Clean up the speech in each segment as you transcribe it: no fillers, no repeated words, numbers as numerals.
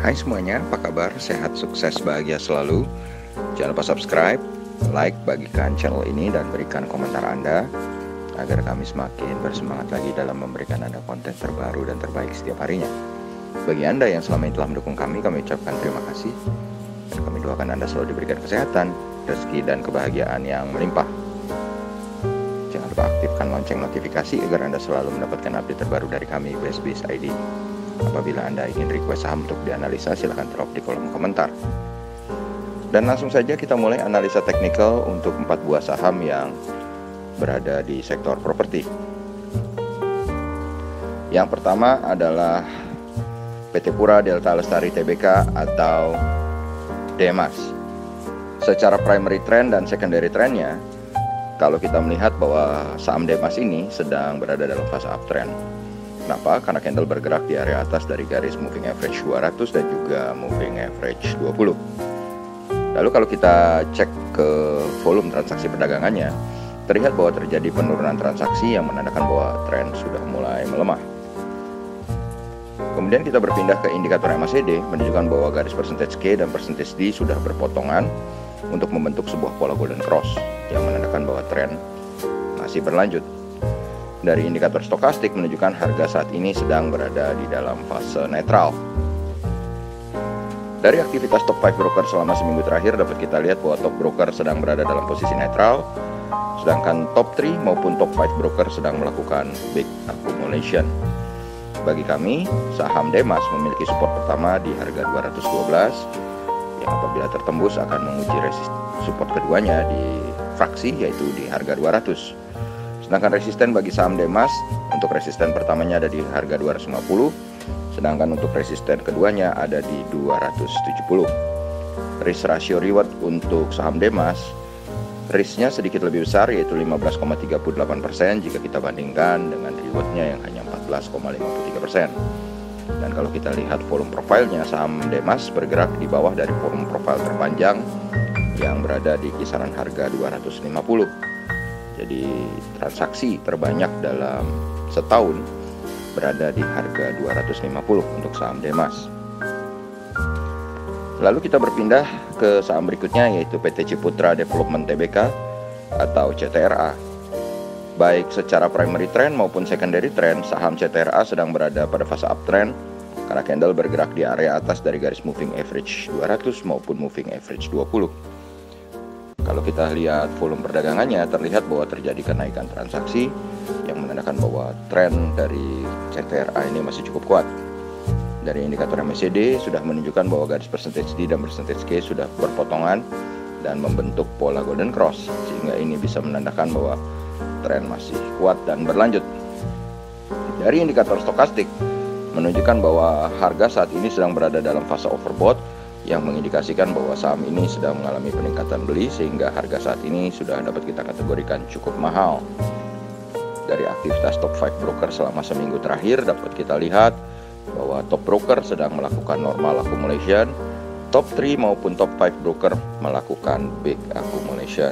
Hai semuanya, apa kabar? Sehat, sukses, bahagia selalu. Jangan lupa subscribe, like, bagikan channel ini, dan berikan komentar Anda agar kami semakin bersemangat lagi dalam memberikan Anda konten terbaru dan terbaik setiap harinya. Bagi Anda yang selama ini telah mendukung kami ucapkan terima kasih. Dan kami doakan Anda selalu diberikan kesehatan, rezeki, dan kebahagiaan yang melimpah. Jangan lupa aktifkan lonceng notifikasi agar Anda selalu mendapatkan update terbaru dari kami, BSBIS ID. Apabila Anda ingin request saham untuk dianalisa, silahkan drop di kolom komentar. Dan langsung saja kita mulai analisa teknikal untuk 4 buah saham yang berada di sektor properti. Yang pertama adalah PT Pura Delta Lestari Tbk atau Demas. Secara primary trend dan secondary trendnya, kalau kita melihat bahwa saham Demas ini sedang berada dalam fase uptrend. Kenapa? Karena candle bergerak di area atas dari garis moving average 200 dan juga moving average 20. Lalu kalau kita cek ke volume transaksi perdagangannya, terlihat bahwa terjadi penurunan transaksi yang menandakan bahwa tren sudah mulai melemah. Kemudian kita berpindah ke indikator MACD, menunjukkan bahwa garis percentage K dan percentage D sudah berpotongan untuk membentuk sebuah pola golden cross yang menandakan bahwa tren masih berlanjut. Dari indikator stokastik menunjukkan harga saat ini sedang berada di dalam fase netral. Dari aktivitas top 5 broker selama seminggu terakhir dapat kita lihat bahwa top broker sedang berada dalam posisi netral, sedangkan top 3 maupun top 5 broker sedang melakukan big accumulation. Bagi kami, saham Demas memiliki support pertama di harga 212 yang apabila tertembus akan menguji support keduanya di fraksi, yaitu di harga 200. Sedangkan resisten bagi saham Demas, untuk resisten pertamanya ada di harga 250, sedangkan untuk resisten keduanya ada di 270. Risk ratio reward untuk saham Demas, risknya sedikit lebih besar, yaitu 15,38% jika kita bandingkan dengan rewardnya yang hanya 14,53%. Dan kalau kita lihat volume profilnya, saham Demas bergerak di bawah dari volume profile terpanjang yang berada di kisaran harga 250. Jadi transaksi terbanyak dalam setahun berada di harga 250 untuk saham Demas. Lalu kita berpindah ke saham berikutnya, yaitu PT Ciputra Development Tbk atau CTRA. Baik secara primary trend maupun secondary trend, saham CTRA sedang berada pada fase uptrend karena candle bergerak di area atas dari garis moving average 200 maupun moving average 20. Kalau kita lihat volume perdagangannya, terlihat bahwa terjadi kenaikan transaksi yang menandakan bahwa tren dari CTRA ini masih cukup kuat. Dari indikator MACD sudah menunjukkan bahwa garis percentage D dan percentage K sudah berpotongan dan membentuk pola golden cross, sehingga ini bisa menandakan bahwa tren masih kuat dan berlanjut. Dari indikator stokastik menunjukkan bahwa harga saat ini sedang berada dalam fase overbought, yang mengindikasikan bahwa saham ini sedang mengalami peningkatan beli, sehingga harga saat ini sudah dapat kita kategorikan cukup mahal. Dari aktivitas top 5 broker selama seminggu terakhir dapat kita lihat bahwa top broker sedang melakukan normal accumulation, top 3 maupun top 5 broker melakukan big accumulation.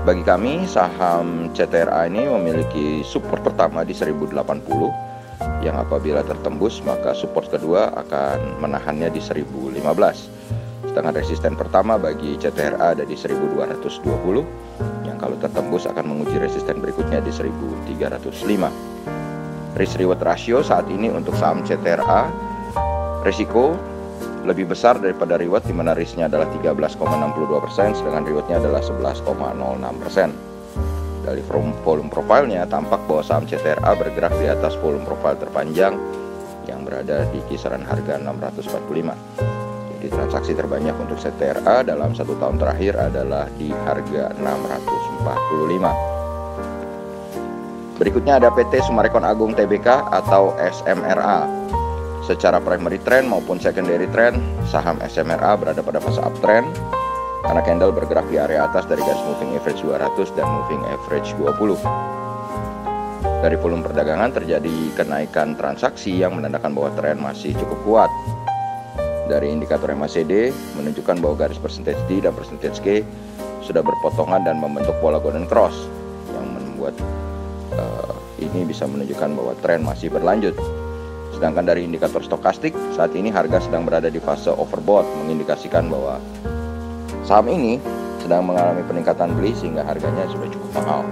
Bagi kami, saham CTRA ini memiliki support pertama di 1080, yang apabila tertembus maka support kedua akan menahannya di 1015. Sedangkan resisten pertama bagi CTRA ada di 1220, yang kalau tertembus akan menguji resisten berikutnya di 1305. Risk reward ratio saat ini untuk saham CTRA, risiko lebih besar daripada reward, di mana risknya adalah 13,62%, sedangkan rewardnya adalah 11,06%. Dari volume profilnya tampak bahwa saham CTRA bergerak di atas volume profile terpanjang yang berada di kisaran harga 645. Jadi transaksi terbanyak untuk CTRA dalam 1 tahun terakhir adalah di harga 645. Berikutnya ada PT Summarecon Agung Tbk atau SMRA. Secara primary trend maupun secondary trend, saham SMRA berada pada fase uptrend karena candle bergerak di area atas dari garis moving average 200 dan moving average 20. Dari volume perdagangan terjadi kenaikan transaksi yang menandakan bahwa tren masih cukup kuat. Dari indikator MACD menunjukkan bahwa garis percentage D dan percentage K sudah berpotongan dan membentuk pola golden cross yang membuat ini bisa menunjukkan bahwa tren masih berlanjut. Sedangkan dari indikator stokastik, saat ini harga sedang berada di fase overbought, mengindikasikan bahwa saham ini sedang mengalami peningkatan beli sehingga harganya sudah cukup mahal.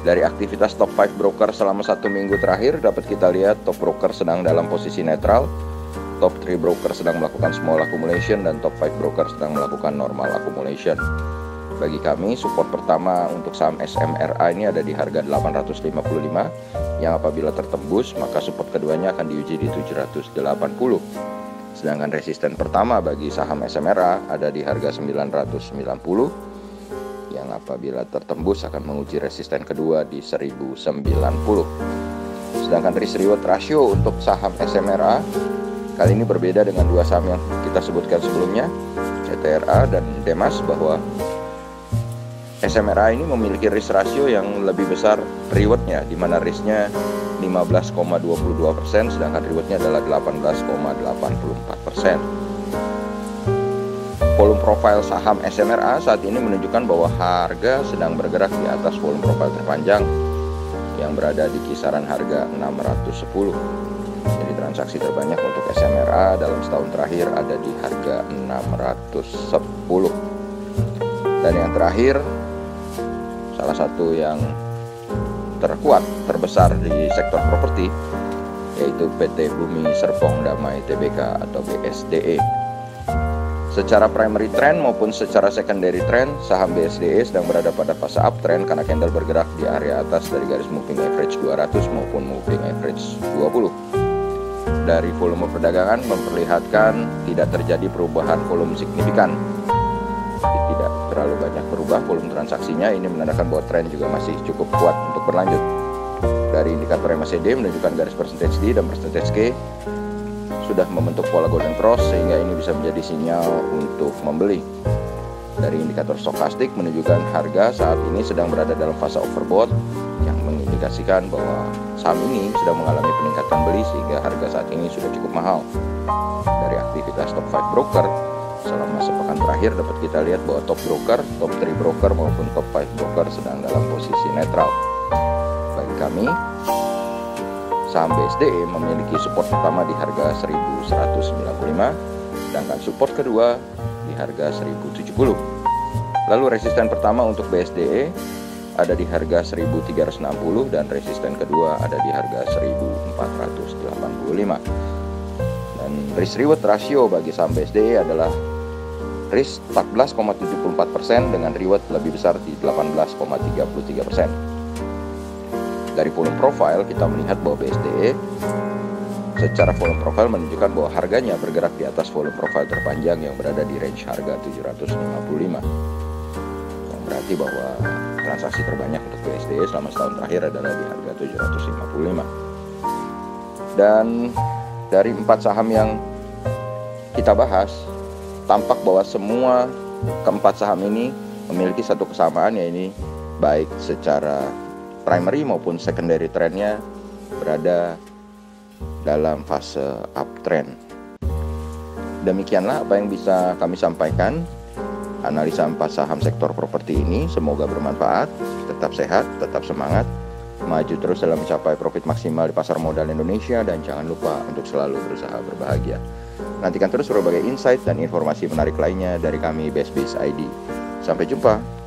Dari aktivitas top 5 broker selama 1 minggu terakhir, dapat kita lihat top broker sedang dalam posisi netral, top 3 broker sedang melakukan small accumulation, dan top 5 broker sedang melakukan normal accumulation. Bagi kami, support pertama untuk saham SMRA ini ada di harga 855, yang apabila tertembus, maka support keduanya akan diuji di 780. Sedangkan resisten pertama bagi saham SMRA ada di harga 990, yang apabila tertembus akan menguji resisten kedua di 1090. Sedangkan risk reward ratio untuk saham SMRA kali ini berbeda dengan dua saham yang kita sebutkan sebelumnya, CTRA dan Demas, bahwa SMRA ini memiliki risk ratio yang lebih besar rewardnya, di mana risknya 15,22%, sedangkan rewardnya adalah 18,84%. Volume profile saham SMRA saat ini menunjukkan bahwa harga sedang bergerak di atas volume profile terpanjang yang berada di kisaran harga 610. Jadi transaksi terbanyak untuk SMRA dalam setahun terakhir ada di harga 610. Dan yang terakhir, salah satu yang terkuat, terbesar di sektor properti, yaitu PT Bumi Serpong Damai Tbk atau BSDE. Secara primary trend maupun secara secondary trend, saham BSDE sedang berada pada fase uptrend karena candle bergerak di area atas dari garis moving average 200 maupun moving average 20. Dari volume perdagangan memperlihatkan tidak terjadi perubahan volume signifikan. Tidak terlalu banyak berubah volume transaksinya. Ini menandakan bahwa tren juga masih cukup kuat untuk berlanjut. Dari indikator MACD menunjukkan garis percentage D dan percentage K sudah membentuk pola golden cross, sehingga ini bisa menjadi sinyal untuk membeli. Dari indikator stokastik menunjukkan harga saat ini sedang berada dalam fase overbought, yang mengindikasikan bahwa saham ini sedang mengalami peningkatan beli sehingga harga saat ini sudah cukup mahal. Dari aktivitas top 5 broker selama sepekan terakhir dapat kita lihat bahwa top broker, top 3 broker maupun top 5 broker sedang dalam posisi netral. Bagi kami, saham BSDE memiliki support pertama di harga 1195, sedangkan support kedua di harga 1070. Lalu resisten pertama untuk BSDE ada di harga 1360 dan resisten kedua ada di harga 1485. Dan risk reward ratio bagi saham BSDE adalah risk 14,74% dengan reward lebih besar di 18,33%. Dari volume profile kita melihat bahwa BSDE secara volume profile menunjukkan bahwa harganya bergerak di atas volume profile terpanjang yang berada di range harga 755. Yang berarti bahwa transaksi terbanyak untuk BSDE selama setahun terakhir adalah di harga 755. Dan dari 4 saham yang kita bahas, tampak bahwa semua keempat saham ini memiliki satu kesamaan, yaitu baik secara primary maupun secondary trendnya berada dalam fase uptrend. Demikianlah apa yang bisa kami sampaikan. Analisa 4 saham sektor properti ini semoga bermanfaat. Tetap sehat, tetap semangat, maju terus dalam mencapai profit maksimal di pasar modal Indonesia, dan jangan lupa untuk selalu berusaha berbahagia. Nantikan terus berbagai insight dan informasi menarik lainnya dari kami BestBiz ID. Sampai jumpa.